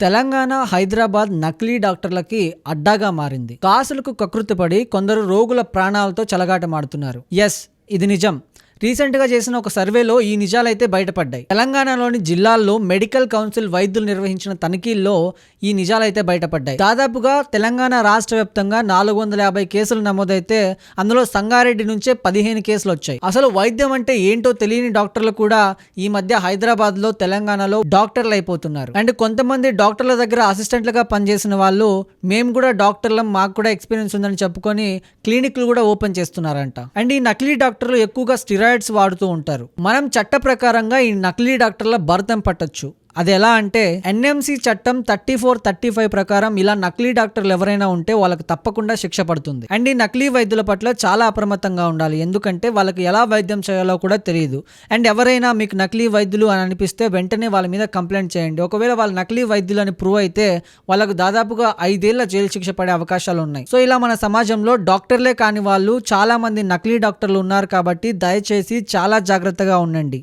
తెలంగాణ, హైదరాబాద్ నకిలీ డాక్టర్లకి అడ్డాగా మారింది. కాసులకు కకృతిపడి కొందరు రోగుల ప్రాణాలతో చెలగాటమాడుతున్నారు. ఎస్, ఇది నిజం. రీసెంట్గా చేసిన ఒక సర్వేలో ఈ నిజాలైతే బయటపడ్డాయి. తెలంగాణలోని జిల్లాల్లో మెడికల్ కౌన్సిల్ వైద్యులు నిర్వహించిన తనిఖీల్లో ఈ నిజాలైతే బయటపడ్డాయి. దాదాపుగా తెలంగాణ రాష్ట్ర వ్యాప్తంగా 450 కేసులు నమోదైతే అందులో సంగారెడ్డి నుంచే 15 కేసులు వచ్చాయి. అసలు వైద్యం అంటే ఏంటో తెలియని డాక్టర్లు కూడా ఈ మధ్య హైదరాబాద్లో, తెలంగాణలో డాక్టర్లు అయిపోతున్నారు. అండ్ కొంతమంది డాక్టర్ల దగ్గర అసిస్టెంట్లుగా పనిచేసిన వాళ్ళు మేము కూడా డాక్టర్లం, మాకు కూడా ఎక్స్పీరియన్స్ ఉందని చెప్పుకొని క్లినిక్లు కూడా ఓపెన్ చేస్తున్నారంట. అండ్ ఈ నకిలీ డాక్టర్లు ఎక్కువగా స్టిరాయిడ్స్ వాడుతూ ఉంటారు. మనం చట్ట ప్రకారంగా ఈ నకిలీ డాక్టర్ల భరతం పట్టొచ్చు. అది ఎలా అంటే ఎన్ఎంసి చట్టం 34-35 ప్రకారం ఇలా నకిలీ డాక్టర్లు ఎవరైనా ఉంటే వాళ్ళకి తప్పకుండా శిక్ష పడుతుంది. అండ్ ఈ నకిలీ వైద్యుల పట్ల చాలా అప్రమత్తంగా ఉండాలి. ఎందుకంటే వాళ్ళకి ఎలా వైద్యం చేయాలో కూడా తెలియదు. అండ్ ఎవరైనా మీకు నకిలీ వైద్యులు అని అనిపిస్తే వెంటనే వాళ్ళ మీద కంప్లైంట్ చేయండి. ఒకవేళ వాళ్ళ నకిలీ వైద్యులు అని ప్రూవ్ అయితే వాళ్ళకు దాదాపుగా 5 ఏళ్ల జైలు శిక్ష పడే అవకాశాలు ఉన్నాయి. సో ఇలా మన సమాజంలో డాక్టర్లే కాని వాళ్ళు చాలా మంది నకిలీ డాక్టర్లు ఉన్నారు కాబట్టి దయచేసి చాలా జాగ్రత్తగా ఉండండి.